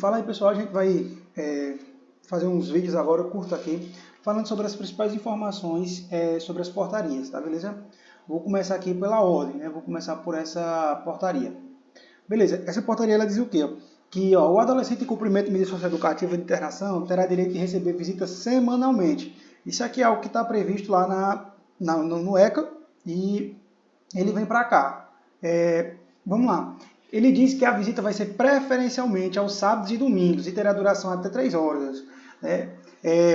Fala aí, pessoal, a gente vai fazer uns vídeos agora, curto aqui, falando sobre as principais informações sobre as portarias, tá beleza? Vou começar aqui pela ordem, né? Vou começar por essa portaria. Beleza, essa portaria ela diz o quê? Que o adolescente em cumprimento de medida socioeducativa de internação terá direito de receber visitas semanalmente. Isso aqui é o que está previsto lá no ECA e ele vem para cá. Vamos lá. Ele diz que a visita vai ser preferencialmente aos sábados e domingos e terá duração até 3 horas. Né?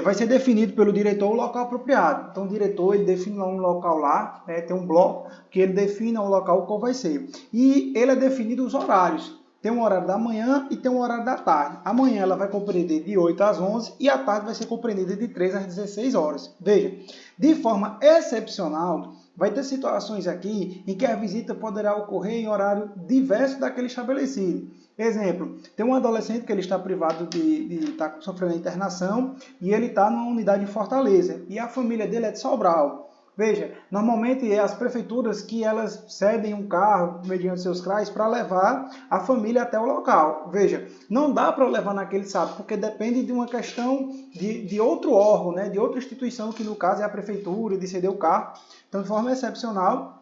Vai ser definido pelo diretor o local apropriado. Então o diretor ele define lá um local lá, tem um bloco que ele define o local qual vai ser. E ele é definido os horários. Tem um horário da manhã e tem um horário da tarde. Amanhã ela vai compreender de 8 às 11 e à tarde vai ser compreendida de 3 às 16 horas. Veja, de forma excepcional, vai ter situações aqui em que a visita poderá ocorrer em horário diverso daquele estabelecido. Exemplo, tem um adolescente que ele está privado de estar sofrendo internação e ele está numa unidade de Fortaleza e a família dele é de Sobral. Veja, normalmente é as prefeituras que elas cedem um carro mediante seus CRAs para levar a família até o local. Veja, não dá para levar naquele sábado, porque depende de uma questão de outro órgão, né, de outra instituição, que no caso é a prefeitura, de ceder o carro. Então, de forma excepcional,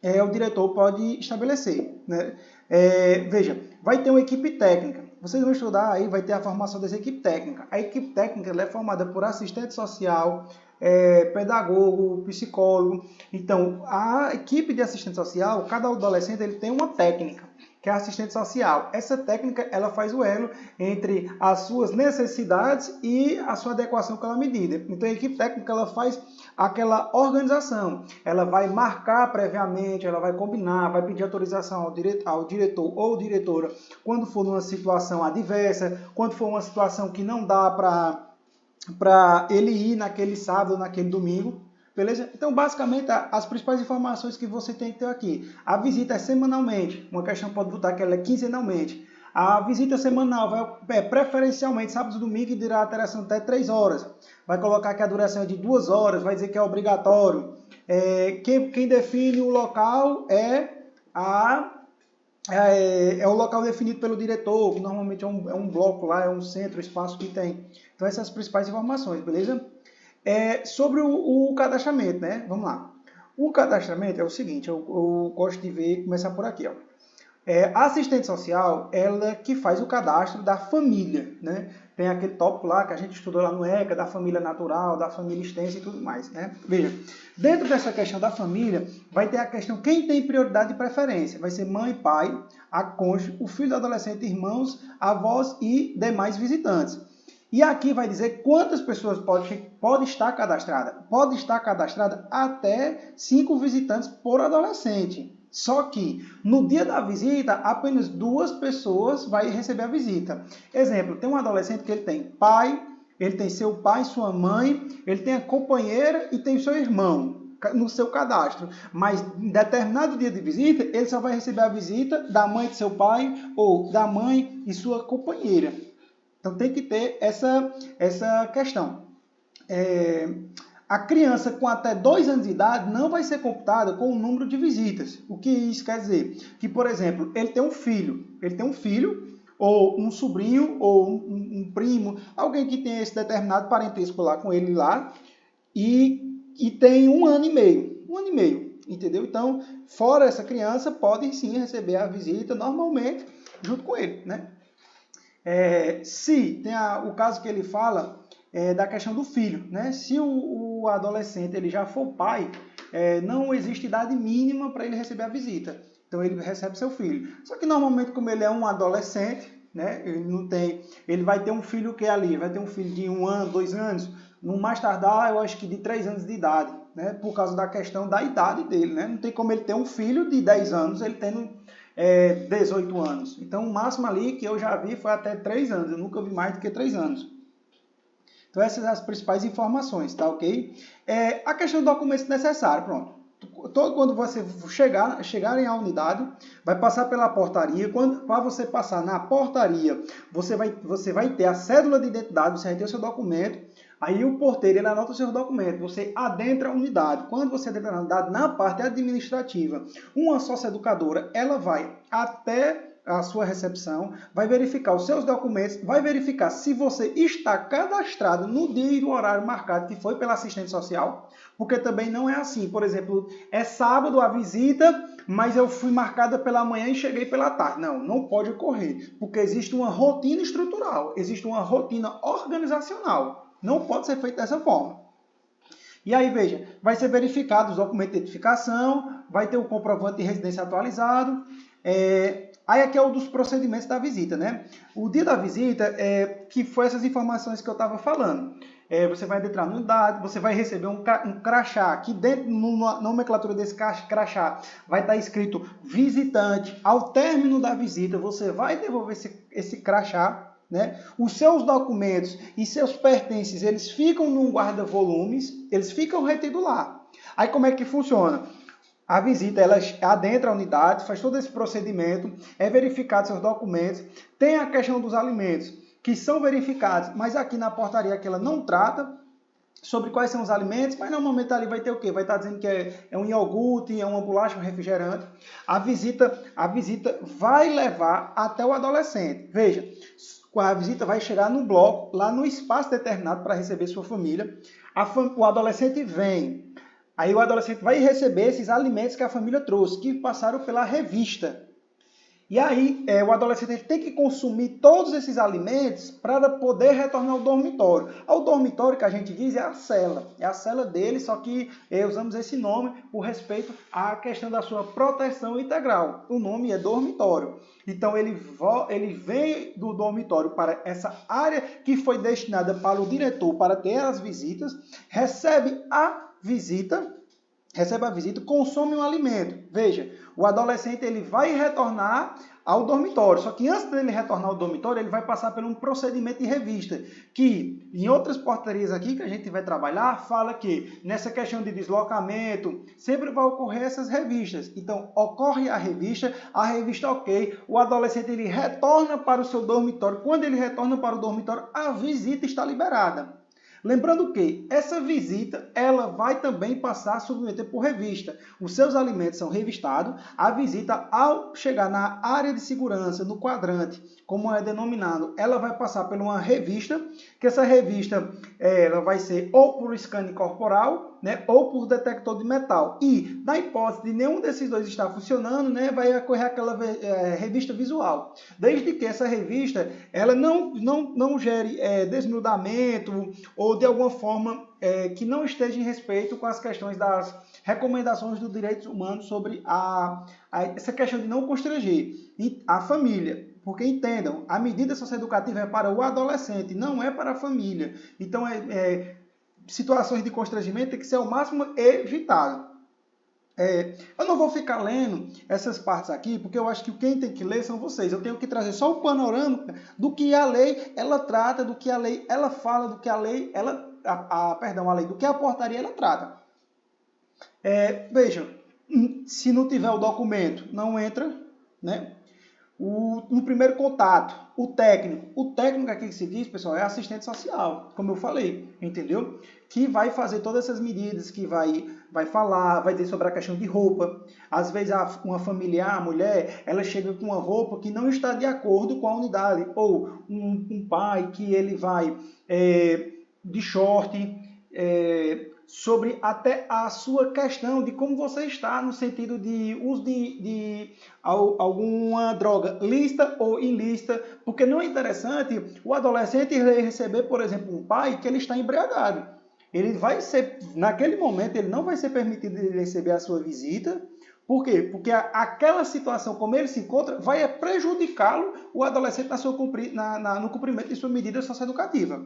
o diretor pode estabelecer. Né? Veja, vai ter uma equipe técnica. Vocês vão estudar aí, vai ter a formação dessa equipe técnica. A equipe técnica ela é formada por assistente social, pedagogo, psicólogo. Então, a equipe de assistente social, cada adolescente ele tem uma técnica, que é a assistente social. Essa técnica ela faz o elo entre as suas necessidades e a sua adequação com aquela medida. Então, a equipe técnica ela faz aquela organização. Ela vai marcar previamente, ela vai combinar, vai pedir autorização ao diretor ou diretora quando for numa situação adversa, quando for uma situação que não dá para ele ir naquele sábado, naquele domingo, beleza? Então, basicamente, as principais informações que você tem que ter aqui. A visita é semanalmente, uma questão pode botar que ela é quinzenalmente. A visita semanal vai preferencialmente sábado e domingo e dirá a duração até 3 horas. Vai colocar que a duração é de 2 horas, vai dizer que é obrigatório. Quem define o local é o local definido pelo diretor, que normalmente é um bloco lá, é um centro, espaço que tem. Então, essas são as principais informações, beleza? Sobre o cadastramento, né? Vamos lá. O cadastramento é o seguinte, eu gosto de ver, começar por aqui, ó. A assistente social, ela que faz o cadastro da família, né? Tem aquele tópico lá que a gente estudou lá no ECA, da família natural, da família extensa e tudo mais, né? Veja, dentro dessa questão da família, vai ter a questão quem tem prioridade de preferência. Vai ser mãe, pai, a cônjuge, o filho do adolescente, irmãos, avós e demais visitantes. E aqui vai dizer quantas pessoas pode estar cadastrada. Pode estar cadastrada até 5 visitantes por adolescente. Só que no dia da visita, apenas 2 pessoas vai receber a visita. Exemplo, tem um adolescente que ele tem pai, ele tem seu pai, sua mãe, ele tem a companheira e tem o seu irmão no seu cadastro. Mas em determinado dia de visita, ele só vai receber a visita da mãe de seu pai ou da mãe e sua companheira. Então tem que ter essa questão. A criança com até 2 anos de idade não vai ser computada com o número de visitas. O que isso quer dizer? Que, por exemplo, ele tem um filho, ou um sobrinho, ou um primo, alguém que tem esse determinado parentesco lá com ele lá, e tem 1 ano e meio, entendeu? Então, fora essa criança, pode sim receber a visita normalmente, junto com ele, né? Se tem o caso que ele fala da questão do filho, né? Se o adolescente ele já for pai, não existe idade mínima para ele receber a visita. Então ele recebe seu filho. Só que normalmente, como ele é um adolescente, né? Ele vai ter um filho que é ali, vai ter um filho de 1 ano, 2 anos, no mais tardar, eu acho que de 3 anos de idade, né? Por causa da questão da idade dele, né? Não tem como ele ter um filho de 10 anos, ele tendo 18 anos. Então, o máximo ali que eu já vi foi até 3 anos. Eu nunca vi mais do que 3 anos. Então, essas são as principais informações, tá ok? A questão do documento necessário, pronto. Quando você chegarem à unidade, vai passar pela portaria. Para você passar na portaria, você vai ter a cédula de identidade, você vai ter o seu documento. Aí o porteiro ele anota o seu documento, você adentra a unidade. Quando você adentra a unidade, na parte administrativa, uma sócia-educadora, ela vai até a sua recepção, vai verificar os seus documentos, vai verificar se você está cadastrado no dia e no horário marcado que foi pela assistente social, porque também não é assim. Por exemplo, é sábado a visita, mas eu fui marcada pela manhã e cheguei pela tarde. Não, não pode ocorrer, porque existe uma rotina estrutural, existe uma rotina organizacional. Não pode ser feito dessa forma. E aí, veja, vai ser verificado os documentos de identificação, vai ter o comprovante de residência atualizado. Aí aqui é um dos procedimentos da visita, né? O dia da visita, que foi essas informações que eu estava falando. Você vai entrar no dado, você vai receber um crachá, que dentro na nomenclatura desse crachá vai estar escrito visitante. Ao término da visita, você vai devolver esse crachá. Né? Os seus documentos e seus pertences, eles ficam num guarda-volumes, eles ficam retidos lá. Aí como é que funciona? A visita, ela adentra a unidade, faz todo esse procedimento, é verificado seus documentos, tem a questão dos alimentos, que são verificados, mas aqui na portaria que ela não trata sobre quais são os alimentos, mas normalmente ali vai ter o quê? Vai estar dizendo que é um iogurte, é uma bolacha, um refrigerante. A visita vai levar até o adolescente. Veja, a visita vai chegar no bloco, lá no espaço determinado para receber sua família. O adolescente vem. Aí o adolescente vai receber esses alimentos que a família trouxe, que passaram pela revista. E aí o adolescente tem que consumir todos esses alimentos para poder retornar ao dormitório. O dormitório que a gente diz é a cela dele, só que usamos esse nome por respeito à questão da sua proteção integral. O nome é dormitório. Então ele vem do dormitório para essa área que foi destinada para o diretor para ter as visitas, recebe a visita, consome um alimento. Veja, o adolescente ele vai retornar ao dormitório, só que antes dele retornar ao dormitório, ele vai passar por um procedimento de revista, que em outras portarias aqui que a gente vai trabalhar, fala que nessa questão de deslocamento, sempre vai ocorrer essas revistas. Então, ocorre a revista ok, o adolescente ele retorna para o seu dormitório. Quando ele retorna para o dormitório, a visita está liberada. Lembrando que essa visita, ela vai também passar a submeter por revista. Os seus alimentos são revistados. A visita, ao chegar na área de segurança, no quadrante, como é denominado, ela vai passar por uma revista, que essa revista ela vai ser ou por scan corporal, né, ou por detector de metal. E, na hipótese de nenhum desses dois estar funcionando, né, vai ocorrer aquela revista visual. Desde que essa revista ela não gere desnudamento ou de alguma forma que não esteja em respeito com as questões das recomendações dos direitos humanos sobre essa questão de não constranger a família. Porque entendam, a medida socioeducativa é para o adolescente, não é para a família. Então, situações de constrangimento tem que ser ao máximo evitado. Eu não vou ficar lendo essas partes aqui, porque eu acho que quem tem que ler são vocês. Eu tenho que trazer só o panorama do que a lei ela trata, do que a lei ela fala, do que a lei do que a portaria ela trata. Vejam, se não tiver o documento, não entra, né? No primeiro contato, o técnico aqui que se diz, pessoal, é assistente social, como eu falei, entendeu? Que vai fazer todas essas medidas, que vai falar, vai dizer sobre a questão de roupa. Às vezes uma familiar, a mulher, ela chega com uma roupa que não está de acordo com a unidade, ou um pai que ele vai de short, sobre até a sua questão de como você está no sentido de uso de alguma droga lícita ou ilícita, porque não é interessante o adolescente receber, por exemplo, um pai que ele está embriagado. Ele vai ser, naquele momento, ele não vai ser permitido receber a sua visita. Por quê? Porque aquela situação, como ele se encontra, vai prejudicá-lo, o adolescente, no cumprimento de sua medida socioeducativa.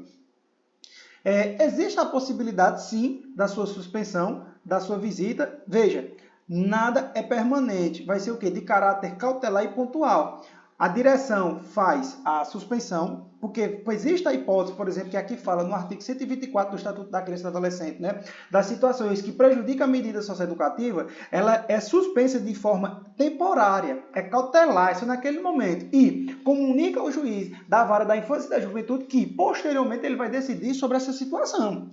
Existe a possibilidade, sim, da sua suspensão, da sua visita. Veja, nada é permanente. Vai ser o quê? De caráter cautelar e pontual. A direção faz a suspensão, porque existe a hipótese, por exemplo, que aqui fala no artigo 124 do Estatuto da Criança e do Adolescente, né, das situações que prejudicam a medida socioeducativa, ela é suspensa de forma temporária, é cautelar, isso naquele momento, e comunica ao juiz da vara da infância e da juventude que, posteriormente, ele vai decidir sobre essa situação.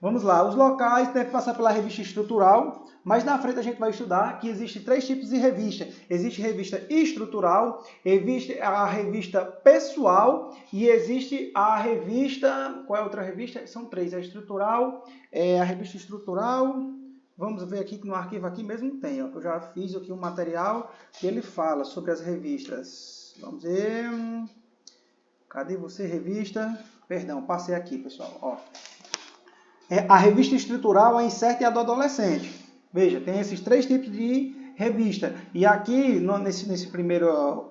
Vamos lá, os locais devem passar pela revista estrutural, mas na frente a gente vai estudar que existem 3 tipos de revista. Existe revista estrutural, existe a revista pessoal e existe a revista... Qual é a outra revista? São 3, a estrutural, a revista estrutural... Vamos ver aqui que no arquivo aqui mesmo tem, ó. Eu já fiz aqui um material que ele fala sobre as revistas. Vamos ver... Cadê você, revista? Perdão, passei aqui, pessoal, ó. A revista estrutural, a incerta e a do adolescente. Veja, tem esses 3 tipos de revista. E aqui,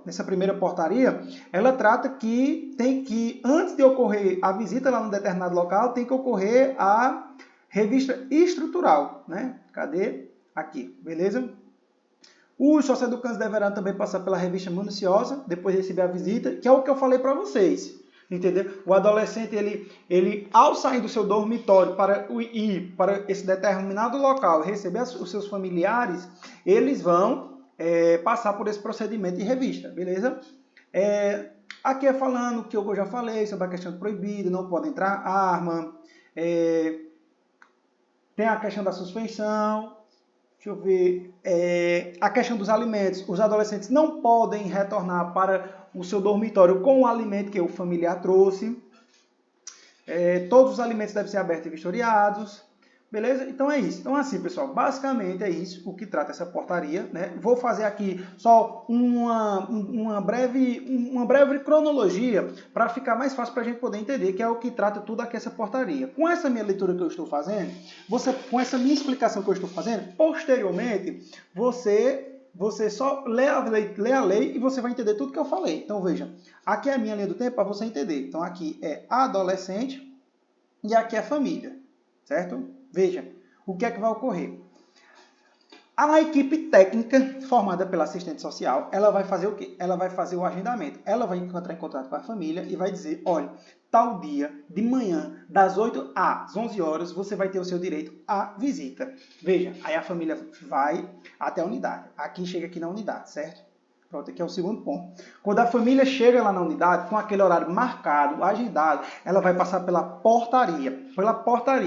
nessa primeira portaria, ela trata que tem que, antes de ocorrer a visita lá num determinado local, tem que ocorrer a revista estrutural, né? Cadê? Aqui, beleza? Os socioeducantes deverão também passar pela revista minuciosa, depois de receber a visita, que é o que eu falei para vocês. Entendeu? O adolescente, ele ao sair do seu dormitório para ir para esse determinado local e receber os seus familiares, eles vão passar por esse procedimento de revista, beleza? Aqui é falando que eu já falei sobre a questão do proibido, não pode entrar arma, tem a questão da suspensão, deixa eu ver, a questão dos alimentos. Os adolescentes não podem retornar para o seu dormitório com o alimento que o familiar trouxe. Todos os alimentos devem ser abertos e vistoriados. Beleza? Então é isso. Então assim, pessoal, basicamente é isso o que trata essa portaria, né? Vou fazer aqui só uma breve cronologia para ficar mais fácil para a gente poder entender, que é o que trata tudo aqui essa portaria. Com essa minha leitura que eu estou fazendo, com essa minha explicação que eu estou fazendo, posteriormente você só lê a lei e você vai entender tudo que eu falei. Então veja, aqui é a minha linha do tempo para você entender. Então aqui é adolescente e aqui é família, certo? Veja, o que é que vai ocorrer? A equipe técnica formada pela assistente social, ela vai fazer o quê? Ela vai fazer o agendamento. Ela vai entrar em contato com a família e vai dizer, olha, tal dia, de manhã, das 8 às 11 horas, você vai ter o seu direito à visita. Veja, aí a família vai até a unidade. Aqui chega aqui na unidade, certo? Pronto, aqui é o segundo ponto. Quando a família chega lá na unidade, com aquele horário marcado, agendado, ela vai passar pela portaria,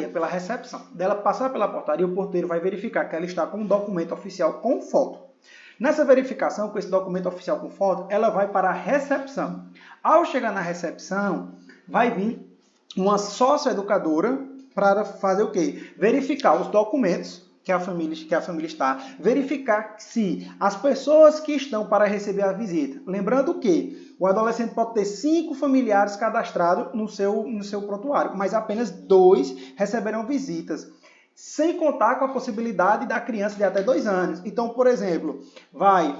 pela recepção. Dela passar pela portaria, o porteiro vai verificar que ela está com um documento oficial com foto. Nessa verificação, com esse documento oficial com foto, ela vai para a recepção. Ao chegar na recepção, vai vir uma socioeducadora para fazer o quê? Verificar os documentos que a família está, verificar se as pessoas que estão para receber a visita, lembrando que o adolescente pode ter 5 familiares cadastrados no seu prontuário, mas apenas 2 receberão visitas, sem contar com a possibilidade da criança de até 2 anos. Então, por exemplo, vai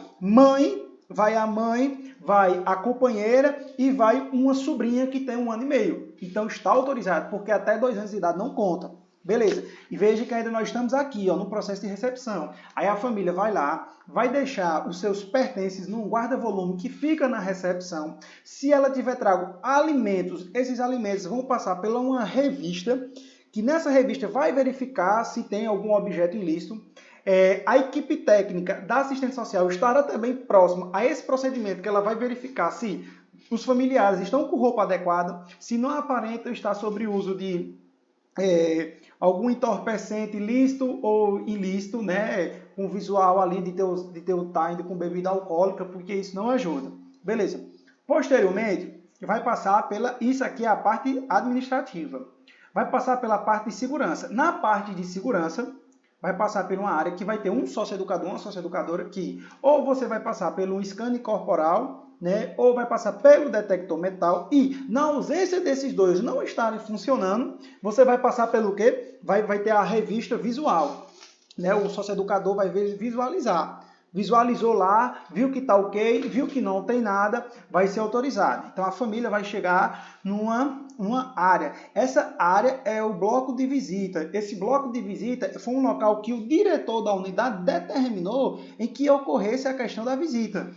a mãe, vai a companheira e vai uma sobrinha que tem 1 ano e meio. Então está autorizado, porque até 2 anos de idade não conta. Beleza, e veja que ainda nós estamos aqui, ó, no processo de recepção. Aí a família vai lá, vai deixar os seus pertences num guarda-volume que fica na recepção. Se ela tiver trago alimentos, esses alimentos vão passar pela uma revista, que nessa revista vai verificar se tem algum objeto ilícito. A equipe técnica da assistente social estará também próxima a esse procedimento, que ela vai verificar se os familiares estão com roupa adequada, se não aparenta estar sobre uso de algum entorpecente lícito ou ilícito, né, com visual ali de teu tá indo com bebida alcoólica, porque isso não ajuda. Beleza. Posteriormente, vai passar isso aqui é a parte administrativa. Vai passar pela parte de segurança. Na parte de segurança, vai passar por uma área que vai ter um socioeducador, uma socioeducadora que ou você vai passar pelo scanner corporal, né, ou vai passar pelo detector metal e, na ausência desses dois não estarem funcionando, você vai passar pelo quê? Vai ter a revista visual, né? O socioeducador vai visualizar. Visualizou lá, viu que está ok, viu que não tem nada, vai ser autorizado. Então a família vai chegar numa área. Essa área é o bloco de visita. Esse bloco de visita foi um local que o diretor da unidade determinou em que ocorresse a questão da visita.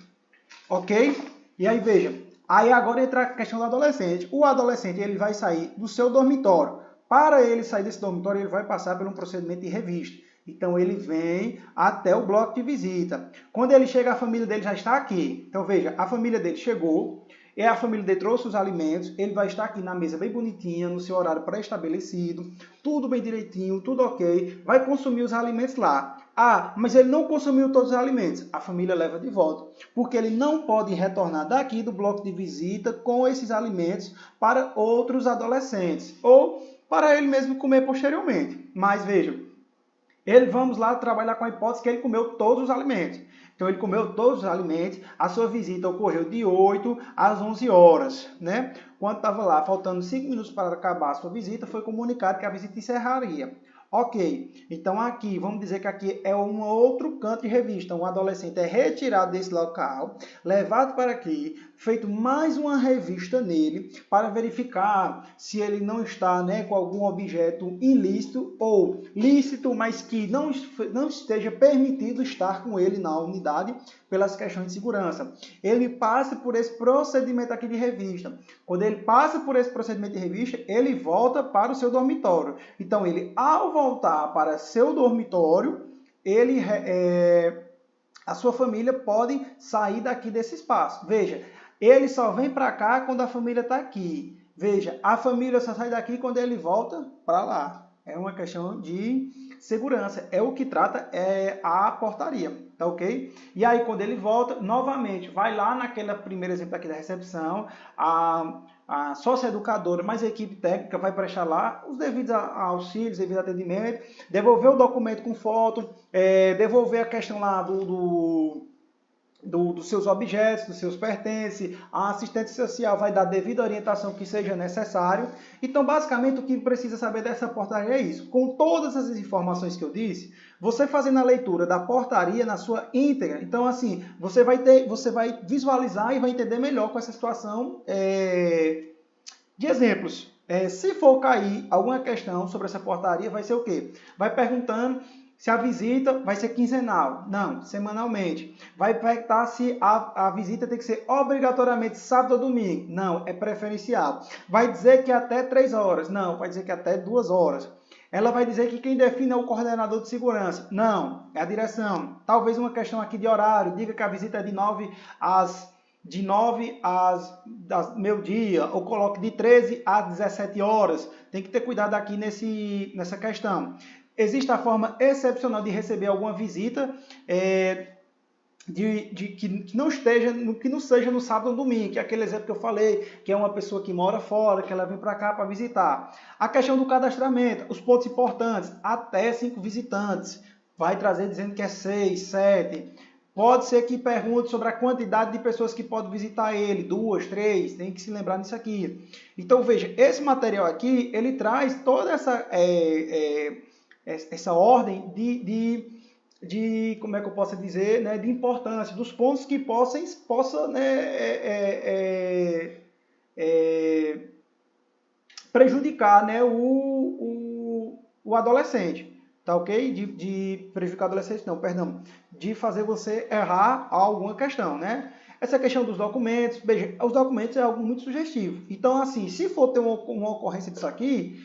Ok? E aí veja, aí agora entra a questão do adolescente. O adolescente ele vai sair do seu dormitório. Para ele sair desse dormitório, ele vai passar por um procedimento de revista. Então ele vem até o bloco de visita. Quando ele chega, a família dele já está aqui. Então veja, a família dele chegou, a família dele trouxe os alimentos, ele vai estar aqui na mesa bem bonitinha, no seu horário pré-estabelecido, tudo bem direitinho, tudo ok, vai consumir os alimentos lá. Ah, mas ele não consumiu todos os alimentos. A família leva de volta, porque ele não pode retornar daqui do bloco de visita com esses alimentos para outros adolescentes, ou para ele mesmo comer posteriormente. Mas vejam, vamos lá trabalhar com a hipótese que ele comeu todos os alimentos. Então, ele comeu todos os alimentos, a sua visita ocorreu de 8 às 11 horas, né? Quando estava lá, faltando 5 minutos para acabar a sua visita, foi comunicado que a visita encerraria. Ok, então aqui, vamos dizer que aqui é um outro canto de revista. Um adolescente é retirado desse local, levado para aqui, feito mais uma revista nele, para verificar se ele não está, né, com algum objeto ilícito ou lícito, mas que não esteja permitido estar com ele na unidade pelas questões de segurança. Ele passa por esse procedimento aqui de revista. Quando ele passa por esse procedimento de revista, ele volta para o seu dormitório. Então, ele, ao voltar para seu dormitório, a sua família pode sair daqui desse espaço. Veja, ele só vem para cá quando a família está aqui. Veja, a família só sai daqui quando ele volta para lá. É uma questão de segurança. É o que trata a portaria, tá ok? E aí, quando ele volta, novamente, vai lá naquele primeiro exemplo aqui da recepção, a socioeducadora, mais a equipe técnica vai prestar lá os devidos auxílios, devido atendimento, devolver o documento com foto, devolver a questão lá dos seus objetos, dos seus pertences, a assistente social vai dar devida orientação que seja necessário. Então, basicamente, o que precisa saber dessa portaria é isso. Com todas essas informações que eu disse, você fazendo a leitura da portaria na sua íntegra, então, assim, você vai visualizar e vai entender melhor com essa situação de exemplos. Se for cair alguma questão sobre essa portaria, vai ser o quê? Vai perguntando se a visita vai ser quinzenal. Não, semanalmente. Vai perguntar se a visita tem que ser obrigatoriamente sábado ou domingo. Não, é preferencial. Vai dizer que até 3 horas. Não, vai dizer que até 2 horas. Ela vai dizer que quem define é o coordenador de segurança. Não, é a direção. Talvez uma questão aqui de horário. Diga que a visita é de 9 às meio-dia, ou coloque de 13 às 17 horas. Tem que ter cuidado aqui nessa questão. Existe a forma excepcional de receber alguma visita que não seja no sábado ou domingo, que é aquele exemplo que eu falei, que é uma pessoa que mora fora, que ela vem para cá para visitar. A questão do cadastramento, os pontos importantes, até 5 visitantes, vai trazer dizendo que é 6, 7. Pode ser que pergunte sobre a quantidade de pessoas que podem visitar ele, 2, 3, tem que se lembrar disso aqui. Então, veja, esse material aqui, ele traz toda essa ordem de como é que eu posso dizer, né, de importância, dos pontos que possa prejudicar, né, o adolescente, tá ok? De prejudicar o adolescente, não, perdão, de fazer você errar alguma questão, né? Essa questão dos documentos, veja, os documentos é algo muito sugestivo. Então, assim, se for ter uma ocorrência disso aqui,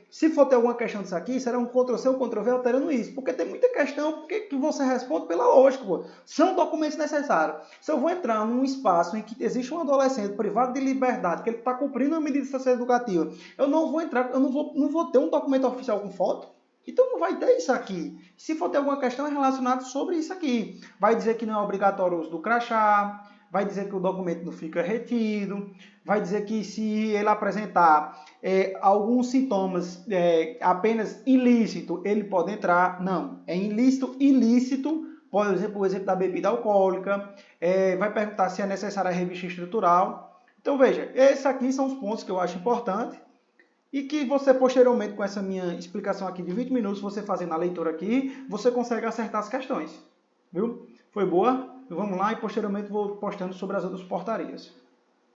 se for ter alguma questão disso aqui, será um Ctrl-C ou Ctrl-V alterando isso. Porque tem muita questão que você responde pela lógica. Pô. São documentos necessários. Se eu vou entrar num espaço em que existe um adolescente privado de liberdade, que ele está cumprindo uma medida socioeducativa, eu não vou entrar, eu não vou ter um documento oficial com foto. Então não vai ter isso aqui. Se for ter alguma questão é relacionada sobre isso aqui. Vai dizer que não é obrigatório o uso do crachá, vai dizer que o documento não fica retido, vai dizer que se ele apresentar alguns sintomas apenas ilícito, ele pode entrar. Não, é ilícito, por exemplo, o exemplo da bebida alcoólica, vai perguntar se é necessária a revista estrutural. Então veja, esses aqui são os pontos que eu acho importantes. E que você, posteriormente, com essa minha explicação aqui de 20 minutos, você fazendo a leitura aqui, você consegue acertar as questões. Viu? Foi boa? Vamos lá e, posteriormente, vou postando sobre as outras portarias.